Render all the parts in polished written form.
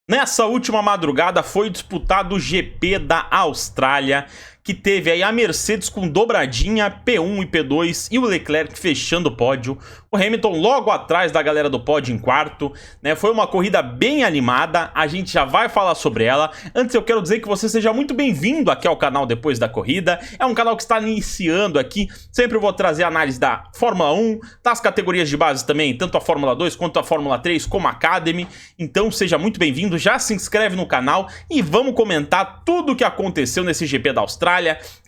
Nessa última madrugada foi disputado o GP da Austrália, que teve aí a Mercedes com dobradinha, P1 e P2 e o Leclerc fechando o pódio. O Hamilton logo atrás da galera do pódio em quarto, né? Foi uma corrida bem animada, a gente já vai falar sobre ela. Antes eu quero dizer que você seja muito bem-vindo aqui ao canal Depois da Corrida. É um canal que está iniciando aqui, sempre vou trazer análise da Fórmula 1, das categorias de base também, tanto a Fórmula 2 quanto a Fórmula 3, como a Academy. Então seja muito bem-vindo, já se inscreve no canal e vamos comentar tudo o que aconteceu nesse GP da Austrália,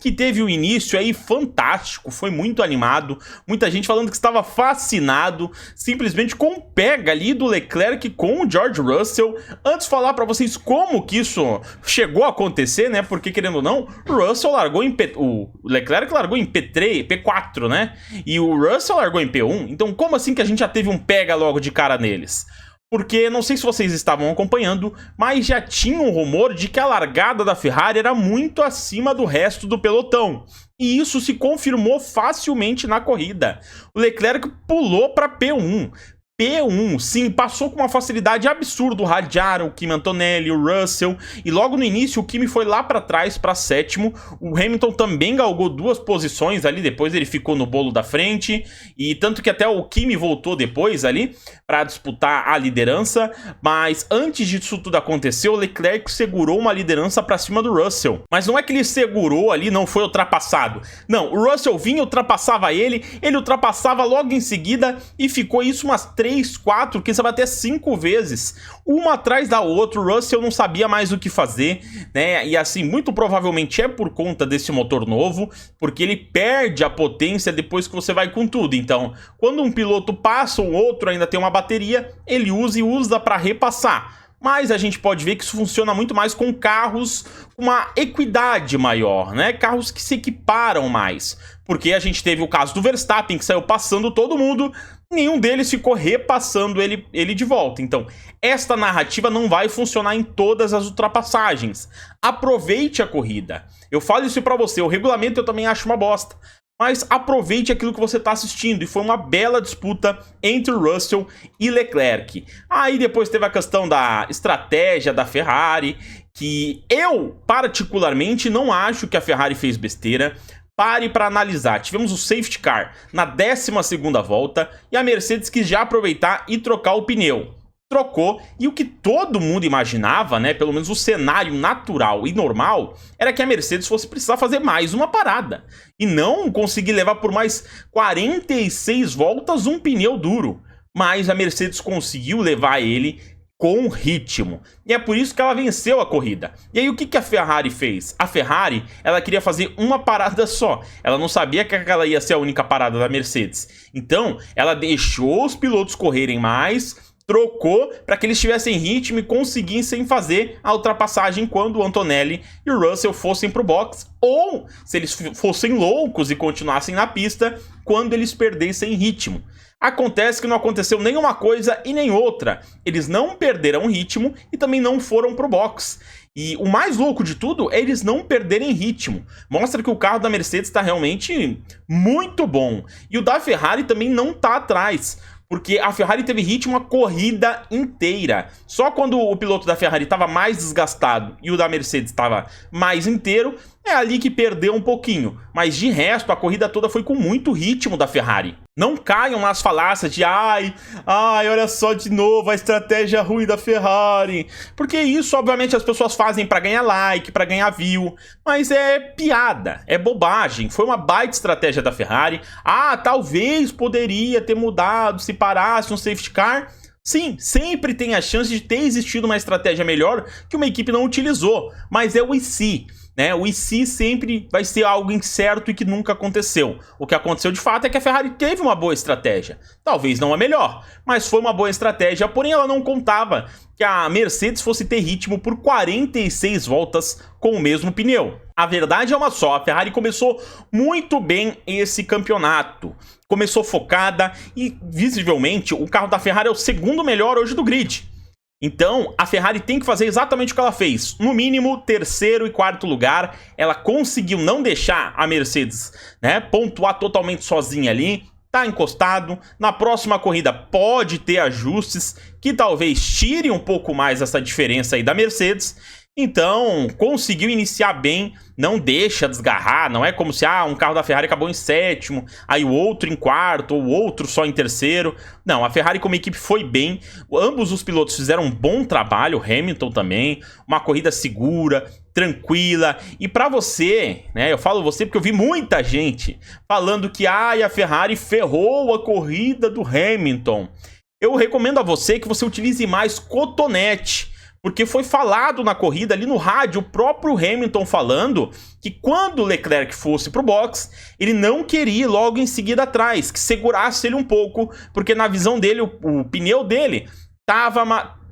que teve um início aí fantástico, foi muito animado, muita gente falando que estava fascinado, simplesmente com o pega ali do Leclerc com o George Russell. Antes de falar para vocês como que isso chegou a acontecer, né, porque querendo ou não, o Russell largou em o Leclerc largou em P3, P4, né, e o Russell largou em P1, então como assim que a gente já teve um pega logo de cara neles? Porque, não sei se vocês estavam acompanhando, mas já tinha um rumor de que a largada da Ferrari era muito acima do resto do pelotão. E isso se confirmou facilmente na corrida. O Leclerc pulou para P1. P1, sim, passou com uma facilidade absurda. Radiaram o Kimi Antonelli, o Russell, e logo no início o Kimi foi lá para trás, para sétimo. O Hamilton também galgou 2 posições ali, depois ele ficou no bolo da frente, e tanto que até o Kimi voltou depois ali para disputar a liderança, mas antes disso tudo acontecer, o Leclerc segurou uma liderança para cima do Russell. Mas não é que ele segurou ali, não foi ultrapassado. Não, o Russell vinha, ultrapassava ele ultrapassava logo em seguida, e ficou isso umas 3, 4, quem sabe até 5 vezes, uma atrás da outra. O Russell não sabia mais o que fazer, né? E assim, muito provavelmente é por conta desse motor novo, porque ele perde a potência depois que você vai com tudo. Então, quando um piloto passa, o outro ainda tem uma bateria, ele usa para repassar. Mas a gente pode ver que isso funciona muito mais com carros com uma equidade maior, né? Carros que se equiparam mais. Porque a gente teve o caso do Verstappen, que saiu passando todo mundo, nenhum deles ficou repassando ele de volta. Então, esta narrativa não vai funcionar em todas as ultrapassagens. Aproveite a corrida. Eu falo isso pra você, o regulamento eu também acho uma bosta. Mas aproveite aquilo que você está assistindo. E foi uma bela disputa entre Russell e Leclerc. Aí depois teve a questão da estratégia da Ferrari, que eu particularmente não acho que a Ferrari fez besteira. Pare para analisar. Tivemos o safety car na 12ª volta e a Mercedes quis já aproveitar e trocar o pneu. Trocou, e o que todo mundo imaginava, né, pelo menos o cenário natural e normal, era que a Mercedes fosse precisar fazer mais uma parada e não conseguir levar por mais 46 voltas um pneu duro. Mas a Mercedes conseguiu levar ele com ritmo, e é por isso que ela venceu a corrida. E aí o que a Ferrari fez? A Ferrari, ela queria fazer uma parada só, ela não sabia que aquela ia ser a única parada da Mercedes. Então, ela deixou os pilotos correrem mais, trocou para que eles tivessem ritmo e conseguissem fazer a ultrapassagem quando o Antonelli e o Russell fossem para o box, ou se eles fossem loucos e continuassem na pista quando eles perdessem ritmo. Acontece que não aconteceu nenhuma coisa e nem outra. Eles não perderam ritmo e também não foram pro box. E o mais louco de tudo é eles não perderem ritmo. Mostra que o carro da Mercedes está realmente muito bom. E o da Ferrari também não tá atrás, porque a Ferrari teve ritmo a corrida inteira. Só quando o piloto da Ferrari estava mais desgastado e o da Mercedes estava mais inteiro, é ali que perdeu um pouquinho. Mas de resto, a corrida toda foi com muito ritmo da Ferrari. Não caiam nas falácias de ai, olha só de novo a estratégia ruim da Ferrari. Porque isso, obviamente, as pessoas fazem para ganhar like, para ganhar view. Mas é piada, é bobagem. Foi uma baita estratégia da Ferrari. Talvez poderia ter mudado se parasse um safety car. Sim, sempre tem a chance de ter existido uma estratégia melhor que uma equipe não utilizou. Mas é o e se. Né? O e se sempre vai ser algo incerto e que nunca aconteceu. O que aconteceu de fato é que a Ferrari teve uma boa estratégia. Talvez não a melhor, mas foi uma boa estratégia. Porém, ela não contava que a Mercedes fosse ter ritmo por 46 voltas com o mesmo pneu. A verdade é uma só, a Ferrari começou muito bem esse campeonato. Começou focada e, visivelmente, o carro da Ferrari é o segundo melhor hoje do grid. Então, a Ferrari tem que fazer exatamente o que ela fez. No mínimo, 3º e 4º lugar. Ela conseguiu não deixar a Mercedes, né, pontuar totalmente sozinha ali. tá encostado. Na próxima corrida pode ter ajustes que talvez tirem um pouco mais essa diferença aí da Mercedes. Então, conseguiu iniciar bem, não deixa desgarrar, não é como se um carro da Ferrari acabou em sétimo, aí o outro em quarto, ou o outro só em terceiro. Não, a Ferrari como equipe foi bem, ambos os pilotos fizeram um bom trabalho, o Hamilton também, uma corrida segura, tranquila. E pra você, né, eu falo você porque eu vi muita gente falando que a Ferrari ferrou a corrida do Hamilton. Eu recomendo a você que você utilize mais cotonete, porque foi falado na corrida, ali no rádio, o próprio Hamilton falando que quando o Leclerc fosse pro box, ele não queria ir logo em seguida atrás, que segurasse ele um pouco, porque na visão dele, o pneu dele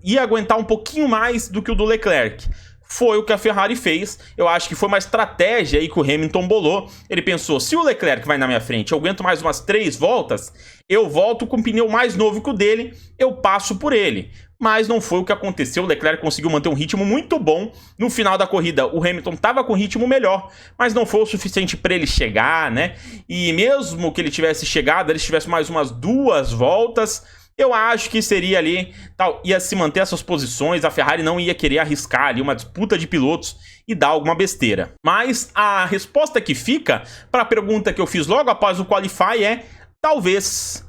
ia aguentar um pouquinho mais do que o do Leclerc. Foi o que a Ferrari fez. Eu acho que foi uma estratégia aí que o Hamilton bolou. Ele pensou, se o Leclerc vai na minha frente, eu aguento mais umas 3 voltas, eu volto com o pneu mais novo que o dele, eu passo por ele. Mas não foi o que aconteceu, o Leclerc conseguiu manter um ritmo muito bom. No final da corrida, o Hamilton estava com um ritmo melhor, mas não foi o suficiente para ele chegar, né? E mesmo que ele tivesse chegado, ele tivesse mais umas 2 voltas, eu acho que seria ali, ia se manter essas posições, a Ferrari não ia querer arriscar ali uma disputa de pilotos e dar alguma besteira. Mas a resposta que fica para a pergunta que eu fiz logo após o Qualify é talvez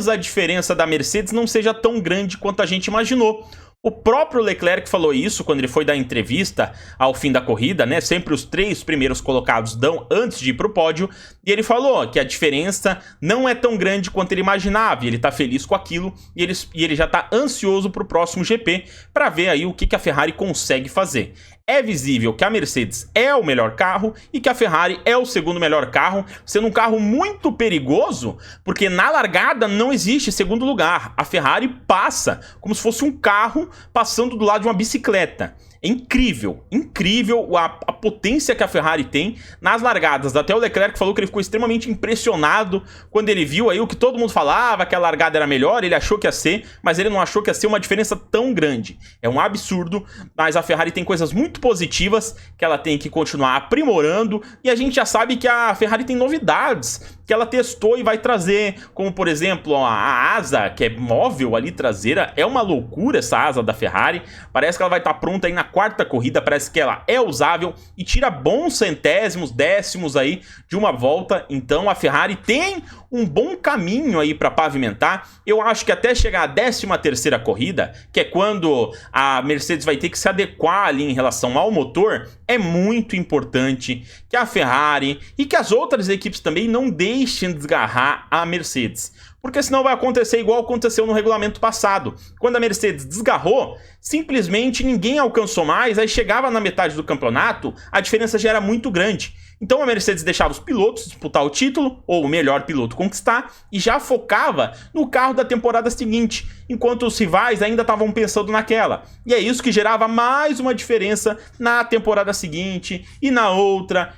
a diferença da Mercedes não seja tão grande quanto a gente imaginou. O próprio Leclerc falou isso quando ele foi dar entrevista ao fim da corrida, né? Sempre os 3 primeiros colocados dão antes de ir pro pódio. E ele falou que a diferença não é tão grande quanto ele imaginava. E ele tá feliz com aquilo e ele já tá ansioso pro próximo GP para ver aí o que a Ferrari consegue fazer. É visível que a Mercedes é o melhor carro e que a Ferrari é o segundo melhor carro, sendo um carro muito perigoso, porque na largada não existe segundo lugar. A Ferrari passa como se fosse um carro passando do lado de uma bicicleta. É incrível, incrível a potência que a Ferrari tem nas largadas. Até o Leclerc falou que ele ficou extremamente impressionado quando ele viu aí o que todo mundo falava, que a largada era melhor, ele achou que ia ser, mas ele não achou que ia ser uma diferença tão grande. É um absurdo, mas a Ferrari tem coisas muito positivas que ela tem que continuar aprimorando, e a gente já sabe que a Ferrari tem novidades que ela testou e vai trazer, como por exemplo a asa, que é móvel ali traseira. É uma loucura essa asa da Ferrari, parece que ela vai estar pronta aí na 4ª corrida, parece que ela é usável e tira bons centésimos, décimos aí de uma volta. Então a Ferrari tem um bom caminho aí para pavimentar. Eu acho que até chegar à 13ª corrida, que é quando a Mercedes vai ter que se adequar ali em relação ao motor, é muito importante que a Ferrari e que as outras equipes também não deixem desgarrar a Mercedes. Porque senão vai acontecer igual aconteceu no regulamento passado. Quando a Mercedes desgarrou, simplesmente ninguém alcançou mais, aí chegava na metade do campeonato, a diferença já era muito grande. Então a Mercedes deixava os pilotos disputar o título, ou o melhor piloto conquistar, e já focava no carro da temporada seguinte, enquanto os rivais ainda estavam pensando naquela. E é isso que gerava mais uma diferença na temporada seguinte, e na outra,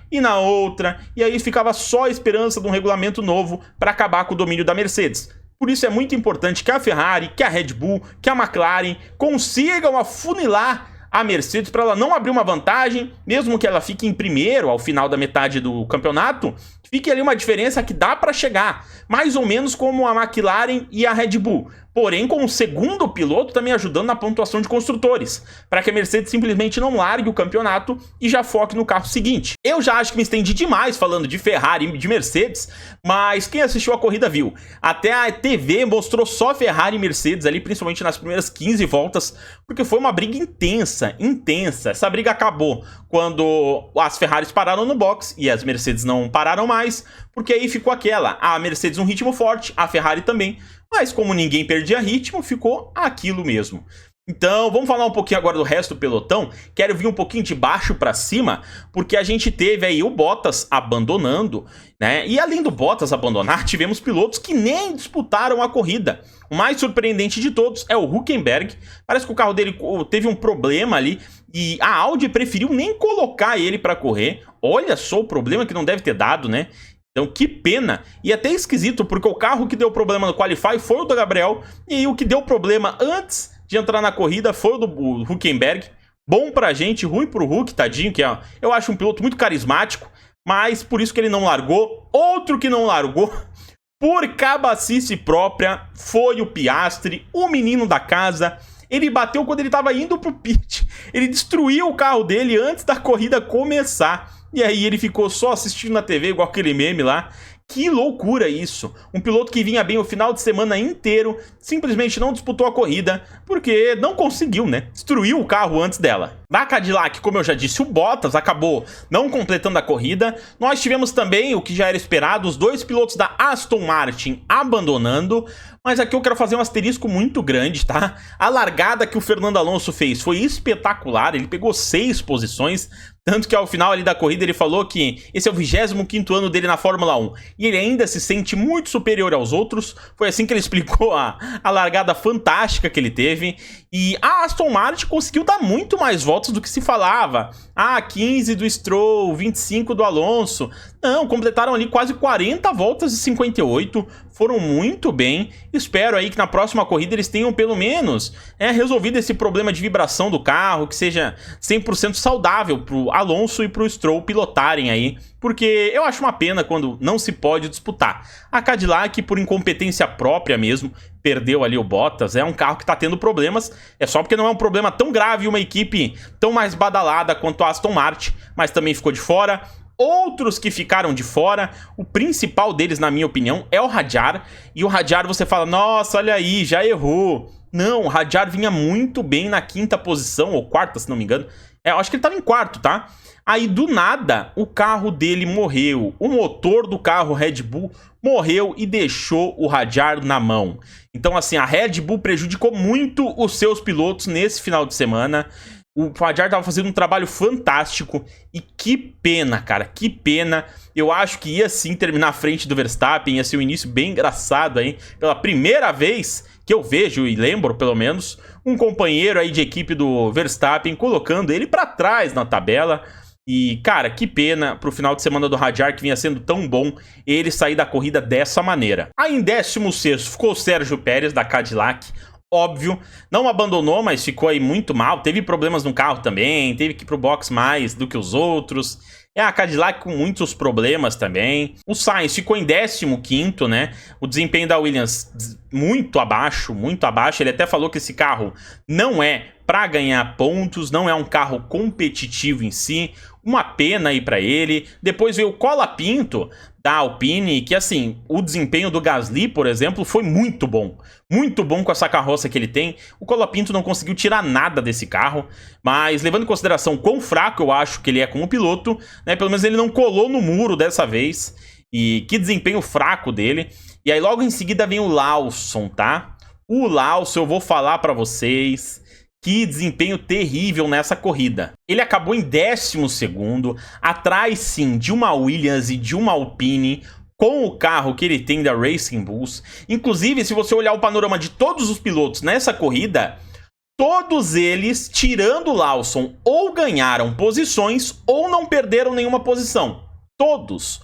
e aí ficava só a esperança de um regulamento novo para acabar com o domínio da Mercedes. Por isso é muito importante que a Ferrari, que a Red Bull, que a McLaren consigam afunilar a Mercedes para ela não abrir uma vantagem, mesmo que ela fique em primeiro ao final da metade do campeonato, fique ali uma diferença que dá para chegar, mais ou menos como a McLaren e a Red Bull, porém com o segundo piloto também ajudando na pontuação de construtores, para que a Mercedes simplesmente não largue o campeonato e já foque no carro seguinte. Eu já acho que me estendi demais falando de Ferrari e de Mercedes, mas quem assistiu a corrida viu. Até a TV mostrou só Ferrari e Mercedes ali, principalmente nas primeiras 15 voltas, porque foi uma briga intensa. Essa briga acabou quando as Ferraris pararam no box e as Mercedes não pararam mais, porque aí ficou aquela, a Mercedes um ritmo forte, a Ferrari também, mas como ninguém perdia ritmo, ficou aquilo mesmo. Então, vamos falar um pouquinho agora do resto do pelotão. Quero vir um pouquinho de baixo para cima, porque a gente teve aí o Bottas abandonando, né? E além do Bottas abandonar, tivemos pilotos que nem disputaram a corrida. O mais surpreendente de todos é o Hülkenberg. Parece que o carro dele teve um problema ali e a Audi preferiu nem colocar ele para correr. Olha só o problema que não deve ter dado, né? Então, que pena. E até esquisito, porque o carro que deu problema no Qualify foi o do Gabriel, e o que deu problema antes de entrar na corrida foi o do Hülkenberg. Bom pra gente, ruim pro Hulk, tadinho, que eu acho um piloto muito carismático, mas por isso que ele não largou. Outro que não largou Por cabacice própria, foi o Piastri, o menino da casa. Ele bateu quando ele estava indo pro pit. Ele destruiu o carro dele antes da corrida começar. E aí ele ficou só assistindo na TV, igual aquele meme lá. Que loucura isso! Um piloto que vinha bem o final de semana inteiro, simplesmente não disputou a corrida, porque não conseguiu, né? Destruiu o carro antes dela. Da Cadillac, como eu já disse, o Bottas acabou não completando a corrida. Nós tivemos também, o que já era esperado, os dois pilotos da Aston Martin abandonando. Mas aqui eu quero fazer um asterisco muito grande, tá? A largada que o Fernando Alonso fez foi espetacular, ele pegou 6 posições, tanto que ao final ali da corrida ele falou que esse é o 25º ano dele na Fórmula 1 e ele ainda se sente muito superior aos outros. Foi assim que ele explicou a largada fantástica que ele teve. E a Aston Martin conseguiu dar muito mais voltas do que se falava. 15 do Stroll, 25 do Alonso. Não, completaram ali quase 40 voltas de 58. Foram muito bem. Espero aí que na próxima corrida eles tenham pelo menos resolvido esse problema de vibração do carro, que seja 100% saudável pro Alonso e pro Stroll pilotarem aí, porque eu acho uma pena quando não se pode disputar. A Cadillac, por incompetência própria mesmo, perdeu ali o Bottas. É um carro que tá tendo problemas, é só porque não é um problema tão grave, uma equipe tão mais badalada quanto a Aston Martin, mas também ficou de fora. Outros que ficaram de fora, o principal deles, na minha opinião, é o Hadjar. E o Hadjar você fala, nossa, olha aí, já errou. Não, o Hadjar vinha muito bem na 5ª posição, ou 4ª, se não me engano. Eu acho que ele tava em 4º, tá? Aí, do nada, o carro dele morreu. O motor do carro Red Bull morreu e deixou o Hadjar na mão. Então, assim, a Red Bull prejudicou muito os seus pilotos nesse final de semana. O Hadjar estava fazendo um trabalho fantástico e que pena, cara, que pena. Eu acho que ia sim terminar à frente do Verstappen, ia ser um início bem engraçado aí. Pela primeira vez que eu vejo e lembro, pelo menos, um companheiro aí de equipe do Verstappen colocando ele para trás na tabela. E, cara, que pena pro final de semana do Hadjar, que vinha sendo tão bom, ele sair da corrida dessa maneira. Aí em 16º ficou o Sérgio Pérez, da Cadillac. Óbvio, não abandonou, mas ficou aí muito mal. Teve problemas no carro também, teve que ir pro box mais do que os outros. É a Cadillac com muitos problemas também. O Sainz ficou em 15º, né? O desempenho da Williams muito abaixo, muito abaixo. Ele até falou que esse carro não é para ganhar pontos, não é um carro competitivo em si. Uma pena aí para ele. Depois veio o Colapinto da Alpine, que assim, o desempenho do Gasly, por exemplo, foi muito bom. Muito bom com essa carroça que ele tem. O Colapinto não conseguiu tirar nada desse carro, mas levando em consideração quão fraco eu acho que ele é como piloto, né, pelo menos ele não colou no muro dessa vez. E que desempenho fraco dele. E aí logo em seguida vem o Lawson, tá? O Lawson, eu vou falar pra vocês, que desempenho terrível nessa corrida. Ele acabou em 12º, atrás sim de uma Williams e de uma Alpine, com o carro que ele tem da Racing Bulls. Inclusive, se você olhar o panorama de todos os pilotos nessa corrida, todos eles, tirando o Lawson, ou ganharam posições ou não perderam nenhuma posição. Todos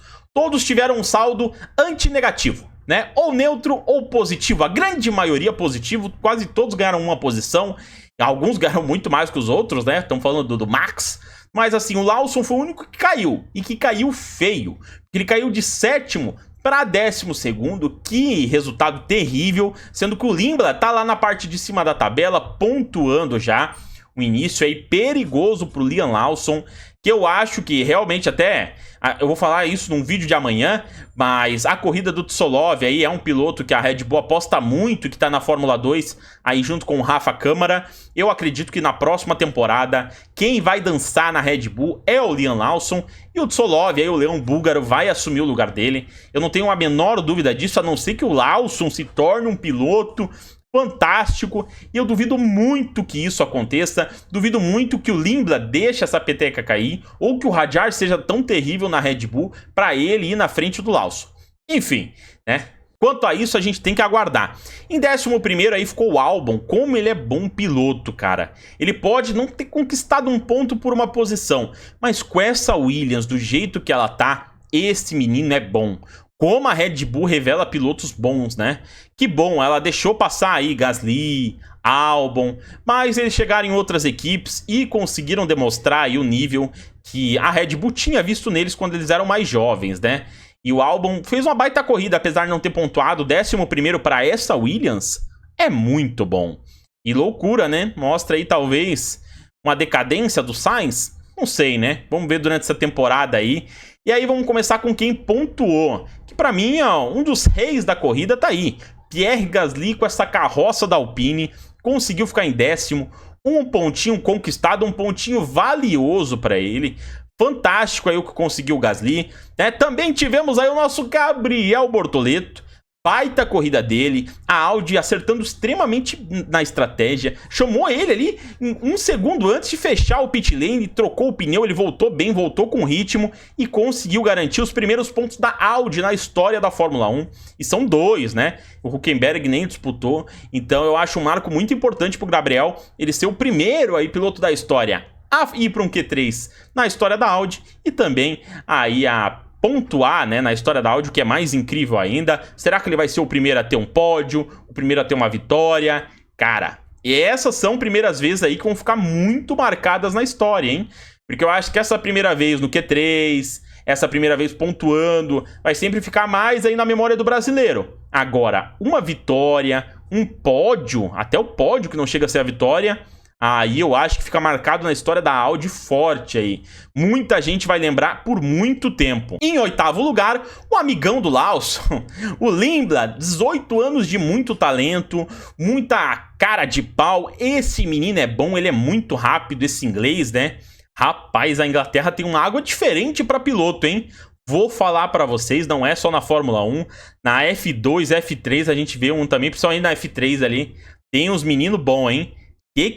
tiveram um saldo antinegativo, né? Ou neutro ou positivo. A grande maioria positivo, quase todos ganharam uma posição. Alguns ganharam muito mais que os outros, né? Estamos falando do Max. Mas assim, o Lawson foi o único que caiu. E que caiu feio. Ele caiu de 7º para 12º. Que resultado terrível. Sendo que o Lindblad tá lá na parte de cima da tabela, pontuando já. Um início aí perigoso pro Liam Lawson, que eu acho que realmente até... Eu vou falar isso num vídeo de amanhã, mas a corrida do Tsolov aí é um piloto que a Red Bull aposta muito, que tá na Fórmula 2, aí junto com o Rafa Câmara. Eu acredito que na próxima temporada, quem vai dançar na Red Bull é o Liam Lawson, e o Tsolov, aí o leão búlgaro, vai assumir o lugar dele. Eu não tenho a menor dúvida disso, a não ser que o Lawson se torne um piloto fantástico, e eu duvido muito que isso aconteça. Duvido muito que o Lindblad deixe essa peteca cair, ou que o Hadjar seja tão terrível na Red Bull para ele ir na frente do Lawson. Enfim, né? Quanto a isso, a gente tem que aguardar. Em 11º aí ficou o Albon. Como ele é bom piloto, cara. Ele pode não ter conquistado um ponto por uma posição, mas com essa Williams, do jeito que ela tá, esse menino é bom. Como a Red Bull revela pilotos bons, né? Que bom, ela deixou passar aí Gasly, Albon, mas eles chegaram em outras equipes e conseguiram demonstrar aí o nível que a Red Bull tinha visto neles quando eles eram mais jovens, né? E o Albon fez uma baita corrida, apesar de não ter pontuado. 11º para essa Williams é muito bom. E loucura, né? Mostra aí talvez uma decadência do Sainz. Não sei, né? Vamos ver durante essa temporada aí. E aí vamos começar com quem pontuou. Que pra mim, ó, um dos reis da corrida tá aí. Pierre Gasly com essa carroça da Alpine. Conseguiu ficar em 10º. Um pontinho conquistado, um pontinho valioso pra ele. Fantástico aí o que conseguiu o Gasly, né? Também tivemos aí o nosso Gabriel Bortoleto, baita corrida dele, a Audi acertando extremamente na estratégia, chamou ele ali um segundo antes de fechar o pit lane, trocou o pneu, ele voltou bem, voltou com ritmo e conseguiu garantir os primeiros pontos da Audi na história da Fórmula 1, e são 2, né? O Hülkenberg nem disputou, então eu acho um marco muito importante pro Gabriel, ele ser o primeiro aí piloto da história a ir para um Q3 na história da Audi e também aí a pontuar, né, na história da Audi, o que é mais incrível ainda. Será que ele vai ser o primeiro a ter um pódio, o primeiro a ter uma vitória? Cara, e essas são primeiras vezes aí que vão ficar muito marcadas na história, hein? Porque eu acho que essa primeira vez no Q3, essa primeira vez pontuando, vai sempre ficar mais aí na memória do brasileiro. Agora, uma vitória, um pódio, até o pódio que não chega a ser a vitória, aí eu acho que fica marcado na história da Audi forte aí. Muita gente vai lembrar por muito tempo. Em 8º lugar, o amigão do Lawson, o Lindblad, 18 anos de muito talento, muita cara de pau. Esse menino é bom, ele é muito rápido, esse inglês, né? Rapaz, a Inglaterra tem uma água diferente para piloto, hein? Vou falar para vocês, não é só na Fórmula 1, na F2, F3 a gente vê um também, principalmente na F3 ali, tem uns meninos bons, hein?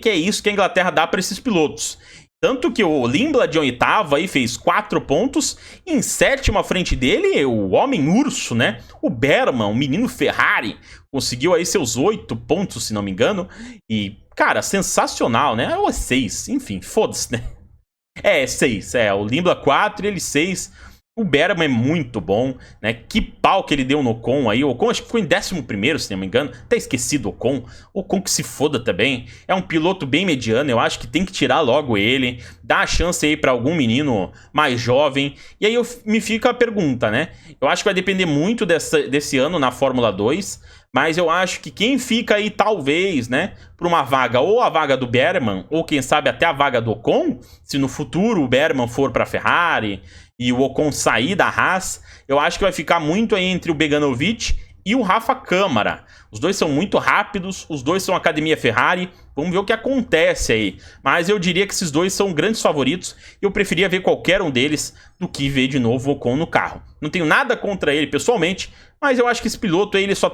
Que é isso que a Inglaterra dá para esses pilotos. Tanto que o Lindblad em 8º aí fez 4 pontos. Em 7º à frente dele, o homem urso, né? O Berman, o menino Ferrari, conseguiu aí seus 8 pontos, se não me engano. E, cara, sensacional, né? Ou 6, enfim, foda-se, né? 6, o Lindblad 4 e ele 6. O Berman é muito bom, né? Que pau que ele deu no Ocon aí. O Ocon acho que ficou em 11º, se não me engano. Até esqueci do Ocon. O Ocon que se foda também. É um piloto bem mediano. Eu acho que tem que tirar logo ele. Dar a chance aí pra algum menino mais jovem. E aí me fica a pergunta, né? Eu acho que vai depender muito desse ano na Fórmula 2. Mas eu acho que quem fica aí, talvez, né, por uma vaga, ou a vaga do Berman, ou quem sabe até a vaga do Ocon, se no futuro o Berman for para a Ferrari e o Ocon sair da Haas, eu acho que vai ficar muito aí entre o Beganovic e o Rafa Câmara. Os dois são muito rápidos, os dois são Academia Ferrari, vamos ver o que acontece aí. Mas eu diria que esses dois são grandes favoritos e eu preferia ver qualquer um deles do que ver de novo o Ocon no carro. Não tenho nada contra ele pessoalmente, mas eu acho que esse piloto aí, ele só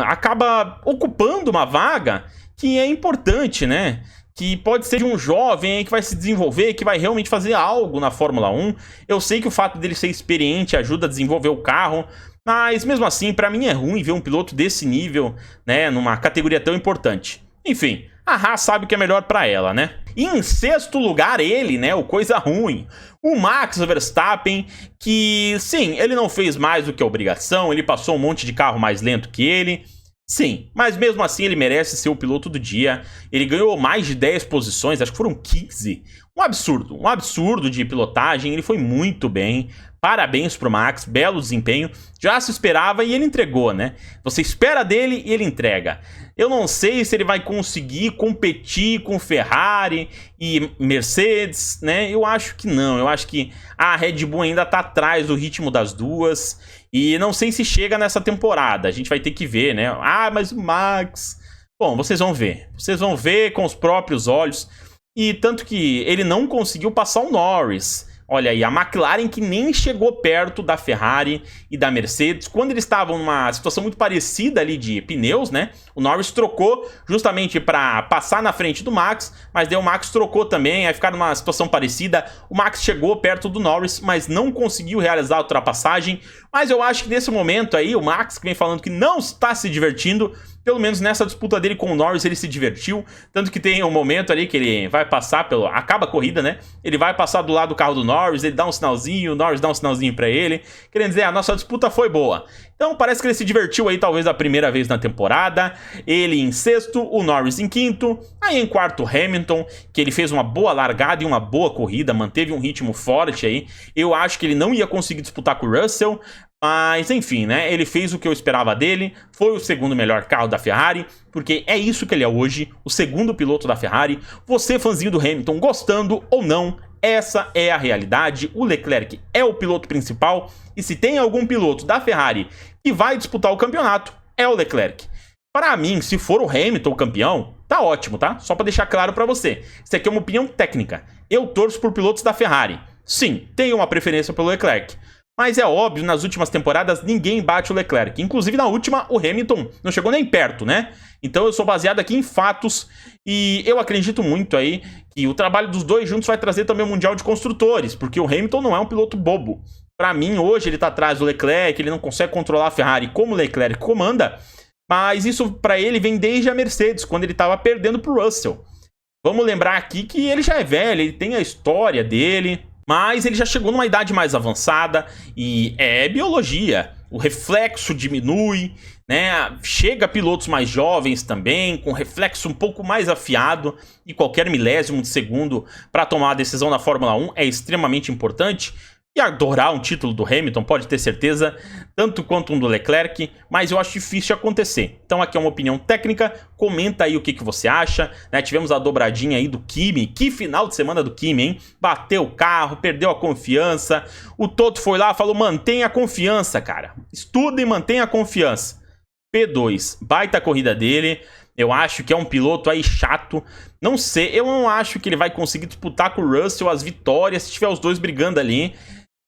acaba ocupando uma vaga que é importante, né? Que pode ser de um jovem aí que vai se desenvolver, que vai realmente fazer algo na Fórmula 1. Eu sei que o fato dele ser experiente ajuda a desenvolver o carro, mas mesmo assim, pra mim é ruim ver um piloto desse nível, né, numa categoria tão importante. Enfim, a Haas sabe o que é melhor pra ela, né? E em 6º lugar ele, né, o coisa ruim, o Max Verstappen, que sim, ele não fez mais do que a obrigação, ele passou um monte de carro mais lento que ele, sim, mas mesmo assim ele merece ser o piloto do dia. Ele ganhou mais de 10 posições, acho que foram 15. Um absurdo de pilotagem, ele foi muito bem. Parabéns pro Max, belo desempenho. Já se esperava e ele entregou, né? Você espera dele e ele entrega. Eu não sei se ele vai conseguir competir com Ferrari e Mercedes, né? Eu acho que não. Eu acho que a Red Bull ainda tá atrás do ritmo das duas. E não sei se chega nessa temporada. A gente vai ter que ver, né? Ah, mas o Max... Bom, vocês vão ver. Vocês vão ver com os próprios olhos. E tanto que ele não conseguiu passar o Norris. Olha aí, a McLaren que nem chegou perto da Ferrari e da Mercedes, quando eles estavam numa situação muito parecida ali de pneus, né? O Norris trocou justamente para passar na frente do Max, mas daí o Max trocou também, aí ficaram numa situação parecida. O Max chegou perto do Norris, mas não conseguiu realizar a ultrapassagem. Mas eu acho que nesse momento aí, o Max, que vem falando que não está se divertindo, pelo menos nessa disputa dele com o Norris ele se divertiu, tanto que tem um momento ali que ele vai passar pelo... acaba a corrida, né? Ele vai passar do lado do carro do Norris, ele dá um sinalzinho, o Norris dá um sinalzinho pra ele, querendo dizer, a nossa disputa foi boa. Então parece que ele se divertiu aí talvez a primeira vez na temporada, ele em sexto, o Norris em quinto, aí em quarto Hamilton, que ele fez uma boa largada e uma boa corrida, manteve um ritmo forte aí, eu acho que ele não ia conseguir disputar com o Russell, mas enfim, né, ele fez o que eu esperava dele, foi o segundo melhor carro da Ferrari, porque é isso que ele é hoje, o segundo piloto da Ferrari. Você, fãzinho do Hamilton, gostando ou não, essa é a realidade, o Leclerc é o piloto principal, e se tem algum piloto da Ferrari que vai disputar o campeonato, é o Leclerc. Para mim, se for o Hamilton campeão, tá ótimo, tá? Só para deixar claro para você, isso aqui é uma opinião técnica, eu torço por pilotos da Ferrari, sim, tenho uma preferência pelo Leclerc. Mas é óbvio, nas últimas temporadas ninguém bate o Leclerc. Inclusive na última o Hamilton não chegou nem perto, né? Então eu sou baseado aqui em fatos e eu acredito muito aí que o trabalho dos dois juntos vai trazer também o Mundial de Construtores, porque o Hamilton não é um piloto bobo. Pra mim hoje ele tá atrás do Leclerc, ele não consegue controlar a Ferrari como o Leclerc comanda, mas isso pra ele vem desde a Mercedes, quando ele tava perdendo pro Russell. Vamos lembrar aqui que ele já é velho, ele tem a história dele... Mas ele já chegou numa idade mais avançada e é biologia. O reflexo diminui, né? Chega pilotos mais jovens também, com reflexo um pouco mais afiado. E qualquer milésimo de segundo para tomar a decisão na Fórmula 1 é extremamente importante. E adorar um título do Hamilton, pode ter certeza, tanto quanto um do Leclerc, mas eu acho difícil acontecer. Então aqui é uma opinião técnica, comenta aí o que você acha, né? Tivemos a dobradinha aí do Kimi, que final de semana do Kimi, hein? Bateu o carro, perdeu a confiança, o Toto foi lá e falou, mantenha a confiança, cara, estuda e mantenha a confiança. P2, baita corrida dele, eu acho que é um piloto aí chato, não sei, eu não acho que ele vai conseguir disputar com o Russell as vitórias, se tiver os dois brigando ali,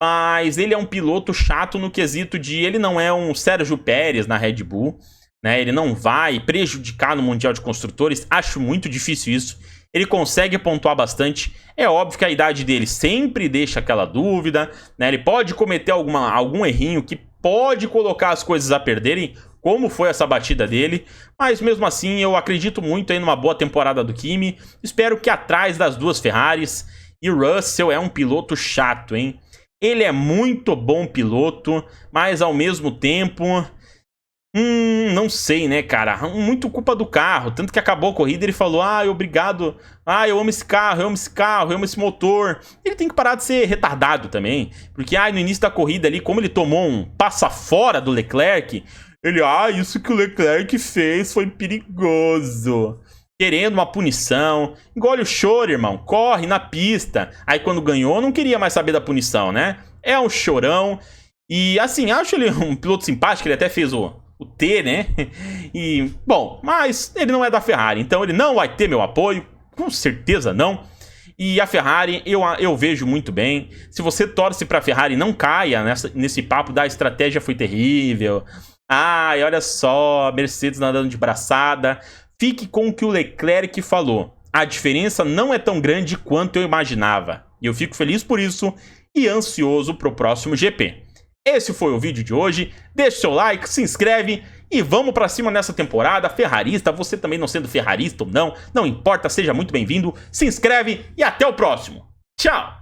mas ele é um piloto chato no quesito de ele não é um Sérgio Pérez na Red Bull, né? Ele não vai prejudicar no Mundial de Construtores, acho muito difícil isso. Ele consegue pontuar bastante, é óbvio que a idade dele sempre deixa aquela dúvida, né? Ele pode cometer algum errinho que pode colocar as coisas a perderem, como foi essa batida dele, mas mesmo assim eu acredito muito aí numa boa temporada do Kimi, espero que atrás das duas Ferraris, e o Russell é um piloto chato, hein? Ele é muito bom piloto, mas ao mesmo tempo... não sei, né, cara? Muito culpa do carro. Tanto que acabou a corrida ele falou, obrigado. Eu amo esse carro, eu amo esse carro, eu amo esse motor. Ele tem que parar de ser retardado também. Porque, no início da corrida ali, como ele tomou um passa-fora do Leclerc... Ele, isso que o Leclerc fez foi perigoso. Querendo uma punição. Engole o choro, irmão. Corre na pista. Aí quando ganhou, não queria mais saber da punição, né? É um chorão. E assim, acho ele um piloto simpático. Ele até fez o T, né? E, bom, mas ele não é da Ferrari. Então ele não vai ter meu apoio. Com certeza não. E a Ferrari, eu vejo muito bem. Se você torce pra Ferrari, não caia nesse papo da estratégia foi terrível. E olha só, Mercedes nadando de braçada. Fique com o que o Leclerc falou. A diferença não é tão grande quanto eu imaginava. E eu fico feliz por isso e ansioso pro próximo GP. Esse foi o vídeo de hoje. Deixe seu like, se inscreve e vamos pra cima nessa temporada. Ferrarista, você também não sendo ferrarista ou não, não importa, seja muito bem-vindo. Se inscreve e até o próximo. Tchau!